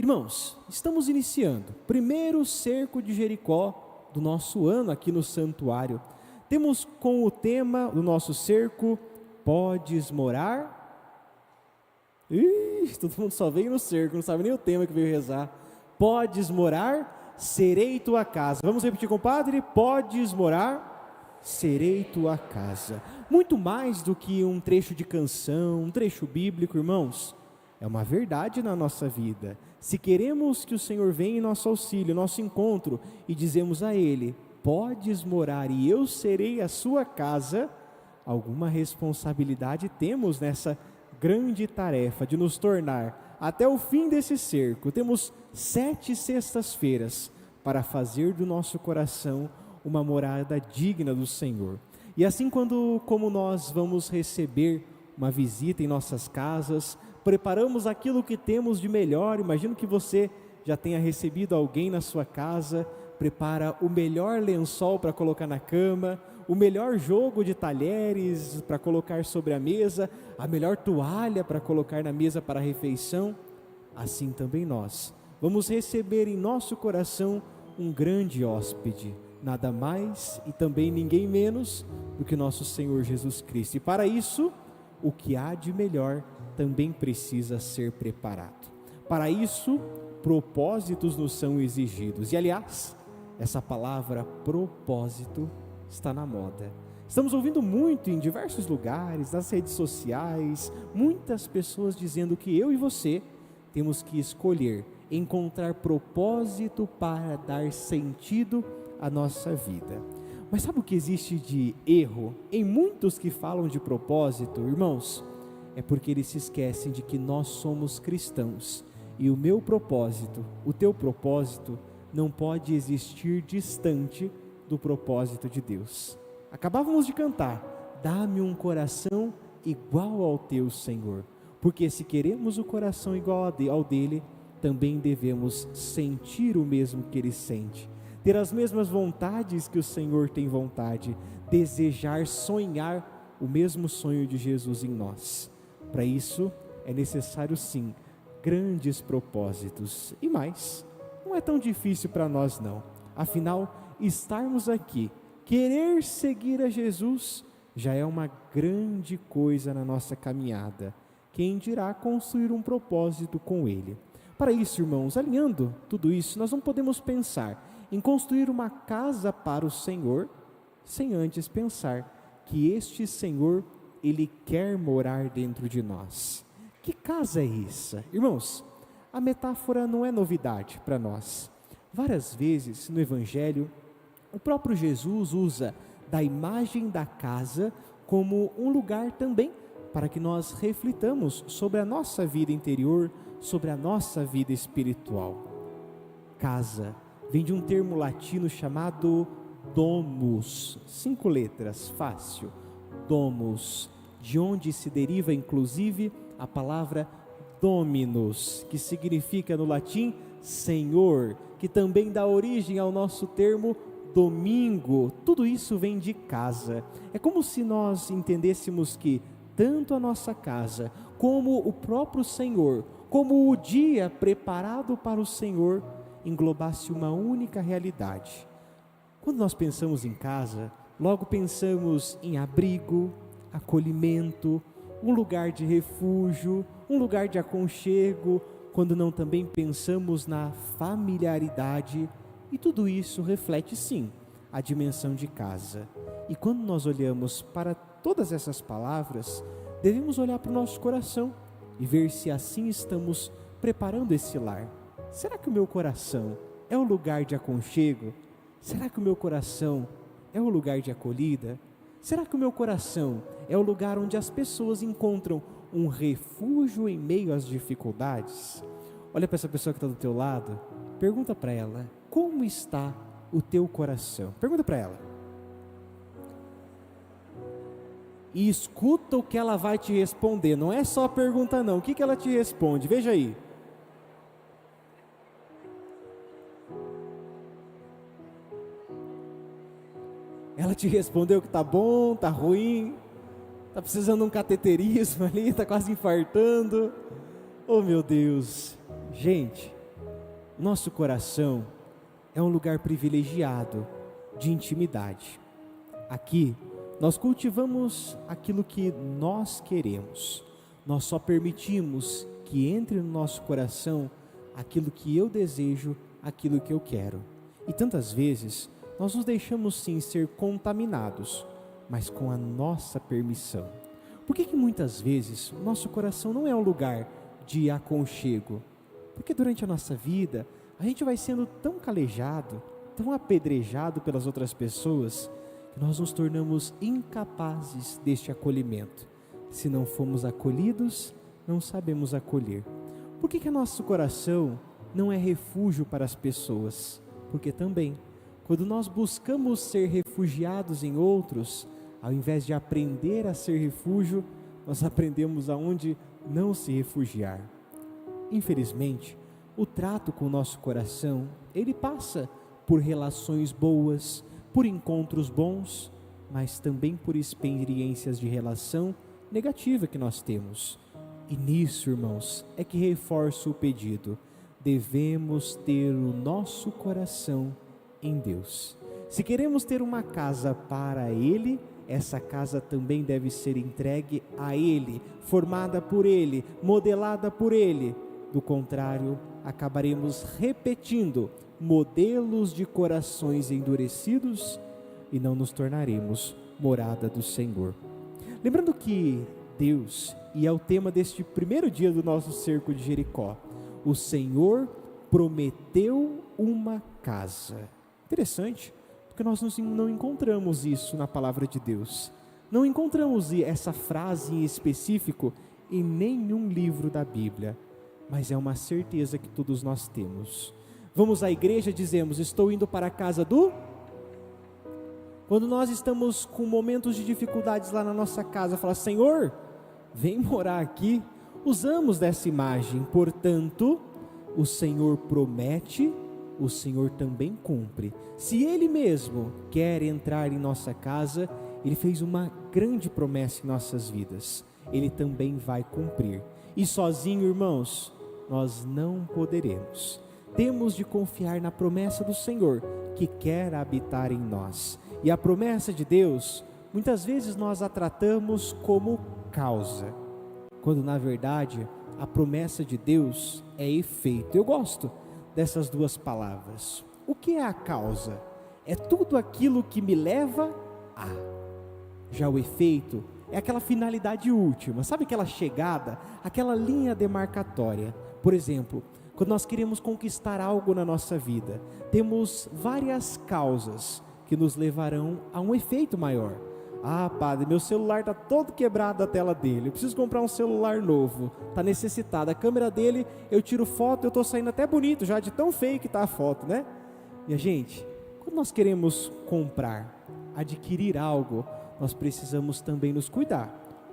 Irmãos, estamos iniciando o primeiro cerco de Jericó do nosso ano aqui no santuário. Temos com o tema do nosso cerco, podes morar? Todo mundo só veio no cerco, não sabe nem o tema que veio rezar. Podes morar, serei tua casa. Vamos repetir, compadre? Podes morar, serei tua casa. Muito mais do que um trecho de canção, um trecho bíblico, irmãos. É uma verdade na nossa vida. Se queremos que o Senhor venha em nosso auxílio, nosso encontro, e dizemos a Ele, podes morar e eu serei a sua casa, alguma responsabilidade temos nessa grande tarefa de nos tornar, até o fim desse cerco, temos 7 sextas-feiras para fazer do nosso coração uma morada digna do Senhor. E assim como nós vamos receber uma visita em nossas casas, preparamos aquilo que temos de melhor. Imagino que você já tenha recebido alguém na sua casa, prepara o melhor lençol para colocar na cama, o melhor jogo de talheres para colocar sobre a mesa, a melhor toalha para colocar na mesa para a refeição. Assim também nós vamos receber em nosso coração um grande hóspede, nada mais e também ninguém menos do que nosso Senhor Jesus Cristo. E para isso, o que há de melhor também precisa ser preparado. Para isso, propósitos nos são exigidos. E aliás, essa palavra propósito está na moda. Estamos ouvindo muito em diversos lugares, nas redes sociais, muitas pessoas dizendo que eu e você temos que escolher, encontrar propósito para dar sentido à nossa vida. Mas sabe o que existe de erro em muitos que falam de propósito, irmãos? É porque eles se esquecem de que nós somos cristãos e o meu propósito, o teu propósito, não pode existir distante do propósito de Deus. Acabávamos de cantar, dá-me um coração igual ao teu, Senhor, porque se queremos o coração igual ao dele, também devemos sentir o mesmo que ele sente, ter as mesmas vontades que o Senhor tem vontade, desejar, sonhar o mesmo sonho de Jesus em nós. Para isso é necessário sim, grandes propósitos e mais, não é tão difícil para nós não, afinal estarmos aqui, querer seguir a Jesus já é uma grande coisa na nossa caminhada, quem dirá construir um propósito com Ele. Para isso, irmãos, alinhando tudo isso, nós não podemos pensar em construir uma casa para o Senhor, sem antes pensar que este Senhor, Ele quer morar dentro de nós. Que casa é essa? Irmãos, a metáfora não é novidade para nós. Várias vezes no Evangelho, o próprio Jesus usa da imagem da casa como um lugar também para que nós reflitamos sobre a nossa vida interior, sobre a nossa vida espiritual. Casa vem de um termo latino chamado domus, 5 letras, fácil, domus, de onde se deriva inclusive a palavra dominus, que significa no latim Senhor, que também dá origem ao nosso termo domingo. Tudo isso vem de casa. É como se nós entendêssemos que tanto a nossa casa, como o próprio Senhor, como o dia preparado para o Senhor, englobasse uma única realidade. Quando nós pensamos em casa, logo pensamos em abrigo, acolhimento, um lugar de refúgio, um lugar de aconchego, quando não também pensamos na familiaridade, e tudo isso reflete sim a dimensão de casa. E quando nós olhamos para todas essas palavras, devemos olhar para o nosso coração e ver se assim estamos preparando esse lar. Será que o meu coração é o lugar de aconchego? Será que o meu coração é o lugar de acolhida? Será que o meu coração é o lugar onde as pessoas encontram um refúgio em meio às dificuldades? Olha para essa pessoa que está do teu lado, pergunta para ela, como está o teu coração? Pergunta para ela. E escuta o que ela vai te responder, não é só pergunta não, o que ela te responde? Veja aí. Ela te respondeu que tá bom, tá ruim, tá precisando de um cateterismo ali, tá quase infartando. Oh meu Deus, gente, Nosso coração é um lugar privilegiado de intimidade. Aqui nós cultivamos aquilo que nós queremos. Nós só permitimos que entre no nosso coração aquilo que eu desejo, aquilo que eu quero. E tantas vezes nós nos deixamos sim ser contaminados, mas com a nossa permissão. Por que muitas vezes o nosso coração não é um lugar de aconchego? Porque durante a nossa vida a gente vai sendo tão calejado, tão apedrejado pelas outras pessoas, que nós nos tornamos incapazes deste acolhimento. Se não fomos acolhidos, não sabemos acolher. Por que nosso coração não é refúgio para as pessoas? Porque também, quando nós buscamos ser refugiados em outros, ao invés de aprender a ser refúgio, nós aprendemos aonde não se refugiar. Infelizmente, o trato com o nosso coração, ele passa por relações boas, por encontros bons, mas também por experiências de relação negativa que nós temos. E nisso, irmãos, é que reforço o pedido. Devemos ter o nosso coração em Deus. Se queremos ter uma casa para Ele, essa casa também deve ser entregue a Ele, formada por Ele, modelada por Ele. Do contrário, acabaremos repetindo modelos de corações endurecidos e não nos tornaremos morada do Senhor. Lembrando que Deus, e é o tema deste primeiro dia do nosso cerco de Jericó, o Senhor prometeu uma casa. Interessante, porque nós não encontramos isso na palavra de Deus. Não encontramos essa frase em específico em nenhum livro da Bíblia, mas é uma certeza que todos nós temos. Vamos à igreja, dizemos, estou indo para a casa do... Quando nós estamos com momentos de dificuldades lá na nossa casa, fala, Senhor, vem morar aqui. Usamos dessa imagem, portanto, o Senhor promete, o Senhor também cumpre. Se Ele mesmo quer entrar em nossa casa, Ele fez uma grande promessa em nossas vidas. Ele também vai cumprir. E sozinho, irmãos, nós não poderemos. Temos de confiar na promessa do Senhor, que quer habitar em nós. E a promessa de Deus, muitas vezes nós a tratamos como causa, quando na verdade a promessa de Deus é efeito. Eu gosto dessas duas palavras. O que é a causa? É tudo aquilo que me leva a. Já o efeito é aquela finalidade última, sabe aquela chegada, aquela linha demarcatória. Por exemplo, quando nós queremos conquistar algo na nossa vida, temos várias causas que nos levarão a um efeito maior. Ah, padre, meu celular está todo quebrado a tela dele, eu preciso comprar um celular novo, está necessitado, a câmera dele, eu tiro foto, eu estou saindo até bonito já, de tão feio que está a foto, né? Minha gente, quando nós queremos comprar, adquirir algo, nós precisamos também nos cuidar,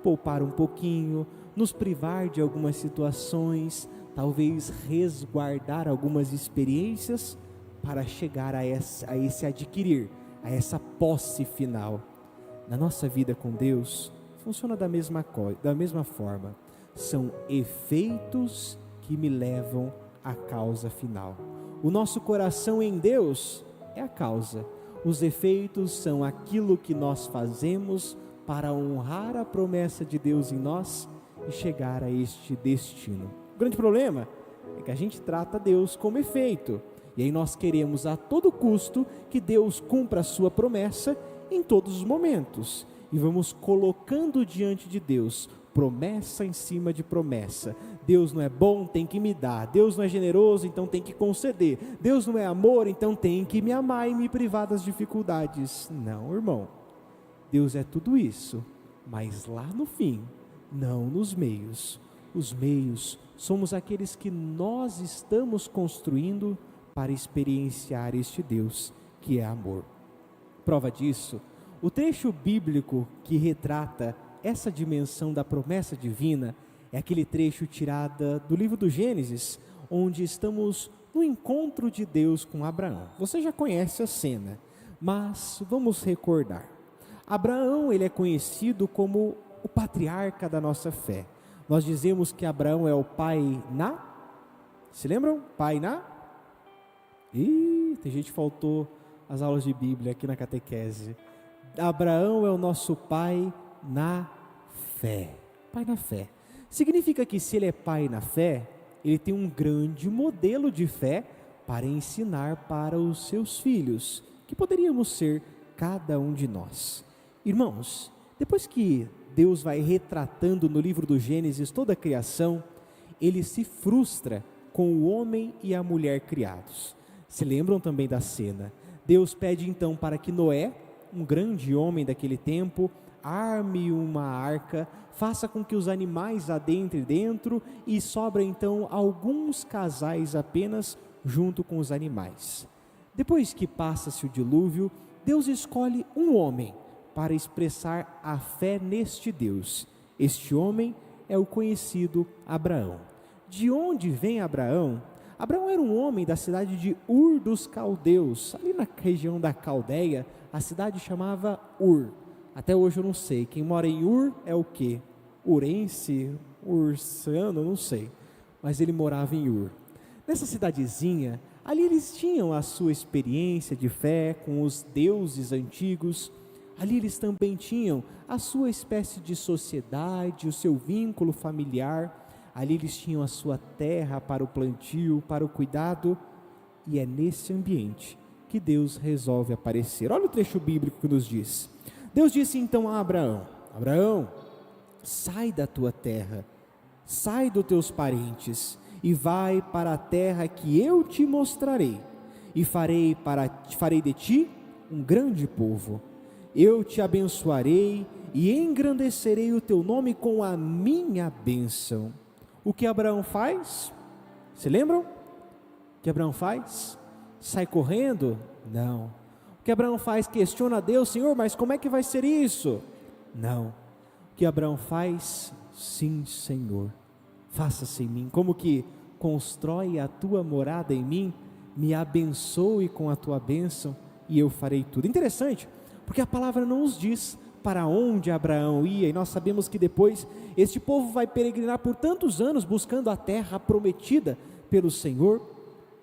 poupar um pouquinho, nos privar de algumas situações, talvez resguardar algumas experiências para chegar a esse adquirir, a essa posse final. Na nossa vida com Deus, funciona da mesma forma. São efeitos que me levam à causa final. O nosso coração em Deus é a causa. Os efeitos são aquilo que nós fazemos para honrar a promessa de Deus em nós e chegar a este destino. O grande problema é que a gente trata Deus como efeito. E aí nós queremos a todo custo que Deus cumpra a sua promessa em todos os momentos. E vamos colocando diante de Deus promessa em cima de promessa. Deus não é bom, tem que me dar. Deus não é generoso, então tem que conceder. Deus não é amor, então tem que me amar e me privar das dificuldades. Não, irmão. Deus é tudo isso, mas lá no fim, não nos meios. Os meios somos aqueles que nós estamos construindo para experienciar este Deus que é amor. Prova disso, o trecho bíblico que retrata essa dimensão da promessa divina é aquele trecho tirado do livro do Gênesis, onde estamos no encontro de Deus com Abraão. Você já conhece a cena, mas vamos recordar. Abraão, ele é conhecido como o patriarca da nossa fé. Nós dizemos que Abraão é o pai se lembram? Pai Ih, tem gente que faltou as aulas de Bíblia aqui na catequese. Abraão é o nosso pai na fé. Pai na fé. Significa que se ele é pai na fé, ele tem um grande modelo de fé para ensinar para os seus filhos, que poderíamos ser cada um de nós. Irmãos, depois que Deus vai retratando no livro do Gênesis toda a criação, ele se frustra com o homem e a mulher criados. Se lembram também da cena? Deus pede então para que Noé, um grande homem daquele tempo, arme uma arca, faça com que os animais adentrem dentro e sobra então alguns casais apenas junto com os animais. Depois que passa-se o dilúvio, Deus escolhe um homem para expressar a fé neste Deus. Este homem é o conhecido Abraão. De onde vem Abraão? Abraão era um homem da cidade de Ur dos Caldeus, ali na região da Caldeia. A cidade chamava Ur. Até hoje eu não sei, quem mora em Ur é o quê? Urense, ursano, não sei, mas ele morava em Ur. Nessa cidadezinha, ali eles tinham a sua experiência de fé com os deuses antigos. Ali eles também tinham a sua espécie de sociedade, o seu vínculo familiar. Ali eles tinham a sua terra para o plantio, para o cuidado. E é nesse ambiente que Deus resolve aparecer. Olha o trecho bíblico que nos diz. Deus disse então a Abraão: Abraão, sai da tua terra, sai dos teus parentes e vai para a terra que eu te mostrarei, e farei de ti um grande povo. Eu te abençoarei e engrandecerei o teu nome com a minha bênção. O que Abraão faz? Se lembram? O que Abraão faz? Sai correndo? Não. O que Abraão faz? Questiona a Deus: Senhor, mas como é que vai ser isso? Não. O que Abraão faz? Sim, Senhor, faça-se em mim. Como que constrói a tua morada em mim, me abençoe com a tua bênção e eu farei tudo. Interessante, porque a palavra não nos diz para onde Abraão ia, e nós sabemos que depois este povo vai peregrinar por tantos anos buscando a terra prometida pelo Senhor,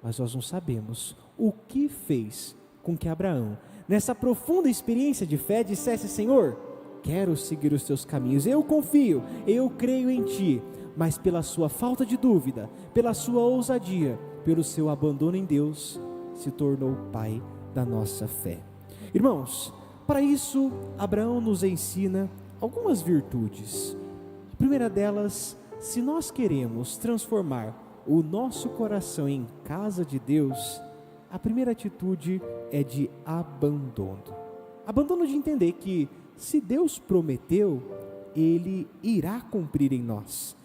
mas nós não sabemos o que fez com que Abraão, nessa profunda experiência de fé, dissesse: Senhor, quero seguir os teus caminhos, eu confio, eu creio em ti, mas pela sua falta de dúvida, pela sua ousadia, pelo seu abandono em Deus, se tornou o pai da nossa fé. Irmãos, para isso, Abraão nos ensina algumas virtudes. A primeira delas, se nós queremos transformar o nosso coração em casa de Deus, a primeira atitude é de abandono. Abandono de entender que, se Deus prometeu, Ele irá cumprir em nós.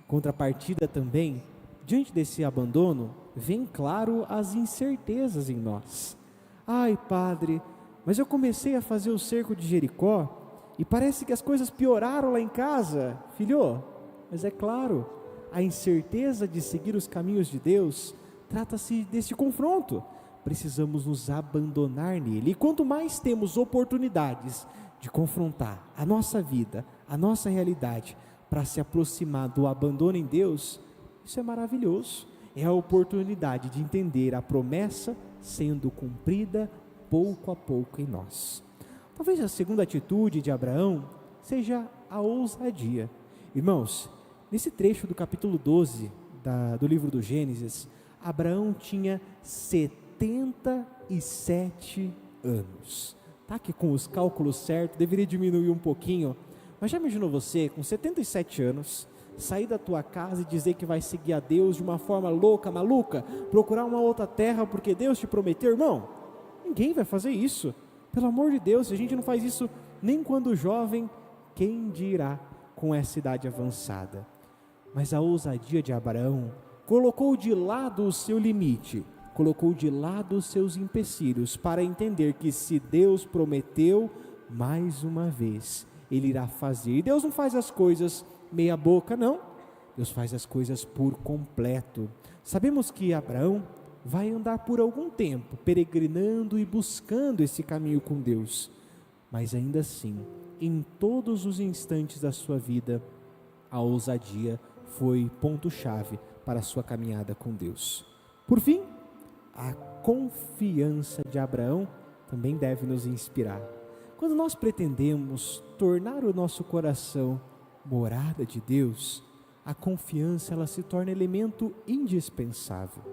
Contrapartida também, diante desse abandono, vem claro as incertezas em nós. Ai, Padre, mas eu comecei a fazer o cerco de Jericó e parece que as coisas pioraram lá em casa. Filho, mas é claro, a incerteza de seguir os caminhos de Deus trata-se deste confronto. Precisamos nos abandonar nele. E quanto mais temos oportunidades de confrontar a nossa vida, a nossa realidade, para se aproximar do abandono em Deus, isso é maravilhoso. É a oportunidade de entender a promessa sendo cumprida pouco a pouco em nós. Talvez a segunda atitude de Abraão seja a ousadia. Irmãos, nesse trecho do capítulo 12 do livro do Gênesis, Abraão tinha 77 anos. Tá que com os cálculos certos deveria diminuir um pouquinho, mas já imaginou você com 77 anos sair da tua casa e dizer que vai seguir a Deus de uma forma louca, maluca, procurar uma outra terra porque Deus te prometeu? Irmão, ninguém vai fazer isso. Pelo amor de Deus, se a gente não faz isso nem quando jovem, quem dirá com essa idade avançada? Mas a ousadia de Abraão colocou de lado o seu limite, colocou de lado os seus empecilhos para entender que se Deus prometeu, mais uma vez Ele irá fazer. E Deus não faz as coisas meia boca, não. Deus faz as coisas por completo. Sabemos que Abraão vai andar por algum tempo peregrinando e buscando esse caminho com Deus, mas ainda assim, em todos os instantes da sua vida, a ousadia foi ponto-chave para a sua caminhada com Deus. Por fim, a confiança de Abraão também deve nos inspirar. Quando nós pretendemos tornar o nosso coração morada de Deus, a confiança ela se torna elemento indispensável.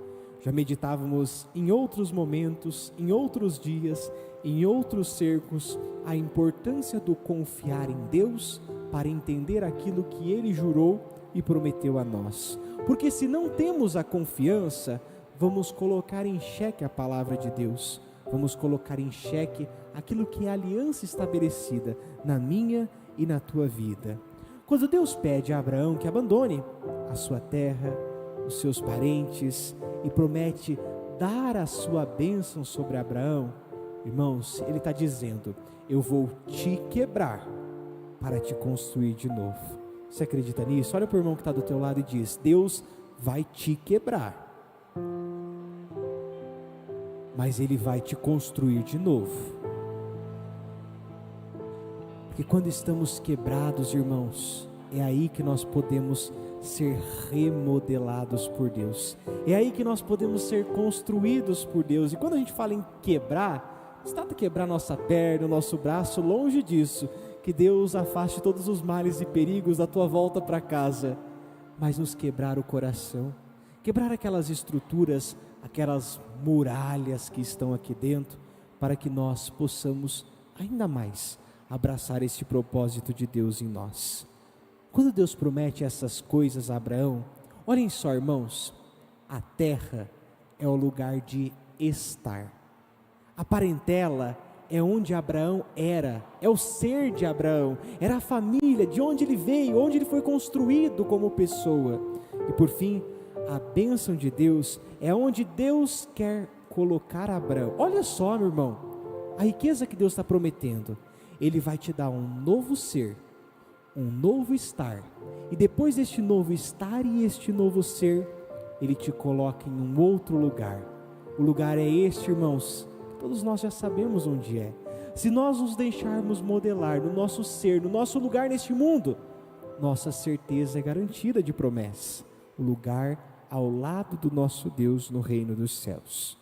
Já meditávamos em outros momentos, em outros dias, em outros cercos, a importância do confiar em Deus para entender aquilo que Ele jurou e prometeu a nós. Porque se não temos a confiança, vamos colocar em xeque a palavra de Deus, vamos colocar em xeque aquilo que é a aliança estabelecida na minha e na tua vida. Quando Deus pede a Abraão que abandone a sua terra, os seus parentes, e promete dar a sua bênção sobre Abraão, irmãos, Ele está dizendo: eu vou te quebrar para te construir de novo. Você acredita nisso? Olha para o irmão que está do teu lado e diz: Deus vai te quebrar, mas Ele vai te construir de novo. Porque quando estamos quebrados, irmãos, é aí que nós podemos ser remodelados por Deus. É aí que nós podemos ser construídos por Deus. E quando a gente fala em quebrar, não se trata de quebrar nossa perna, o nosso braço, longe disso. Que Deus afaste todos os males e perigos da tua volta para casa. Mas nos quebrar o coração, quebrar aquelas estruturas, aquelas muralhas que estão aqui dentro, para que nós possamos ainda mais abraçar esse propósito de Deus em nós. Quando Deus promete essas coisas a Abraão, olhem só, irmãos, a terra é o lugar de estar. A parentela é onde Abraão era, é o ser de Abraão, era a família, de onde ele veio, onde ele foi construído como pessoa. E por fim, a bênção de Deus é onde Deus quer colocar Abraão. Olha só, meu irmão, a riqueza que Deus está prometendo. Ele vai te dar um novo ser, um novo estar, e depois deste novo estar e este novo ser, Ele te coloca em um outro lugar. O lugar é este, irmãos, todos nós já sabemos onde é. Se nós nos deixarmos modelar no nosso ser, no nosso lugar neste mundo, nossa certeza é garantida de promessa, o lugar ao lado do nosso Deus no reino dos céus.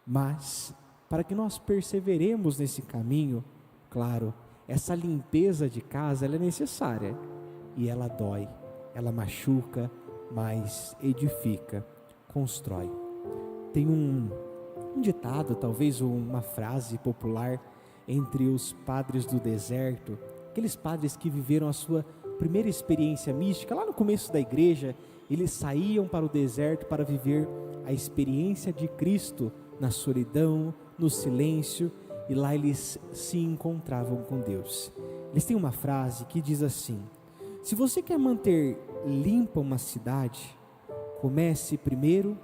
Mas, para que nós perseveremos nesse caminho, claro, essa limpeza de casa ela é necessária, e ela dói, ela machuca, mas edifica, constrói. Tem um ditado, talvez uma frase popular entre os padres do deserto, aqueles padres que viveram a sua primeira experiência mística, lá no começo da igreja, eles saíam para o deserto para viver a experiência de Cristo na solidão, no silêncio, e lá eles se encontravam com Deus. Eles têm uma frase que diz assim: se você quer manter limpa uma cidade, comece primeiro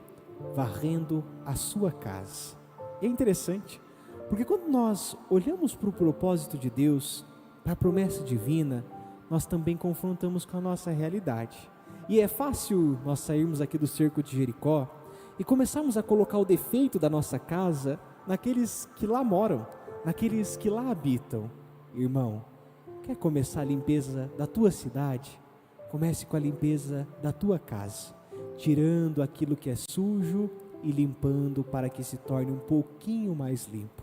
varrendo a sua casa. E é interessante, porque quando nós olhamos para o propósito de Deus, para a promessa divina, nós também confrontamos com a nossa realidade. E é fácil nós sairmos aqui do cerco de Jericó e começarmos a colocar o defeito da nossa casa naqueles que lá moram, naqueles que lá habitam. Irmão, quer começar a limpeza da tua cidade? Comece com a limpeza da tua casa, tirando aquilo que é sujo e limpando para que se torne um pouquinho mais limpo.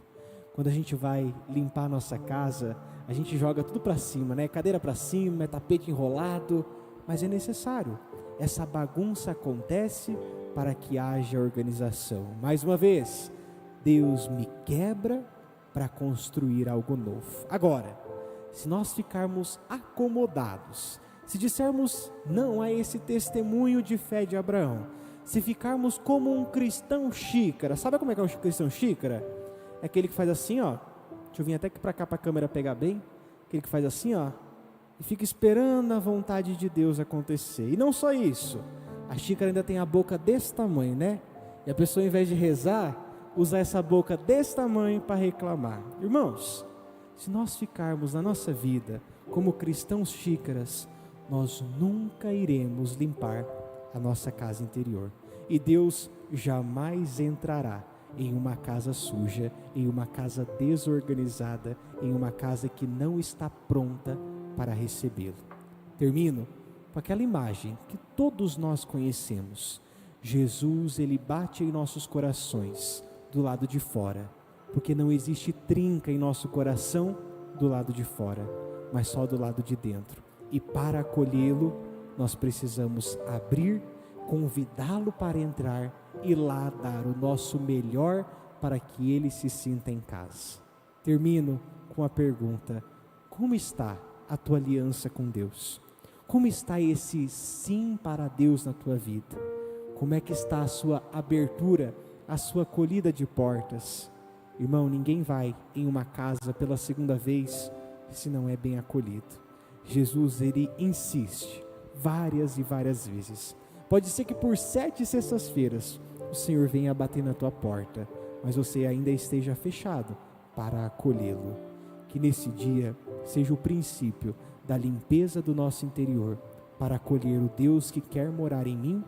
Quando a gente vai limpar a nossa casa, a gente joga tudo para cima, né? Cadeira para cima, tapete enrolado, mas é necessário. Essa bagunça acontece para que haja organização. Mais uma vez, Deus me quebra para construir algo novo. Agora, se nós ficarmos acomodados, se dissermos não a esse testemunho de fé de Abraão, se ficarmos como um cristão xícara, sabe como é que é um cristão xícara? É aquele que faz assim, ó, deixa eu vir até aqui para cá para a câmera pegar bem, aquele que faz assim, ó, e fica esperando a vontade de Deus acontecer. E não só isso, a xícara ainda tem a boca desse tamanho, né? E a pessoa, ao invés de rezar, usa essa boca desse tamanho para reclamar. Irmãos, se nós ficarmos na nossa vida como cristãos xícaras, nós nunca iremos limpar a nossa casa interior. E Deus jamais entrará em uma casa suja, em uma casa desorganizada, em uma casa que não está pronta para recebê-lo. Termino com aquela imagem que todos nós conhecemos, Jesus, ele bate em nossos corações do lado de fora, porque não existe trinca em nosso coração do lado de fora, mas só do lado de dentro. E para acolhê-lo, nós precisamos abrir, convidá-lo para entrar e lá dar o nosso melhor para que ele se sinta em casa. Termino com a pergunta: como está a tua aliança com Deus? Como está esse sim para Deus na tua vida? Como é que está a sua abertura, a sua acolhida de portas? Irmão, ninguém vai em uma casa pela segunda vez se não é bem acolhido. Jesus, ele insiste várias e várias vezes. Pode ser que por 7 sextas-feiras o Senhor venha bater na tua porta, mas você ainda esteja fechado para acolhê-lo. Que nesse dia seja o princípio da limpeza do nosso interior, para acolher o Deus que quer morar em mim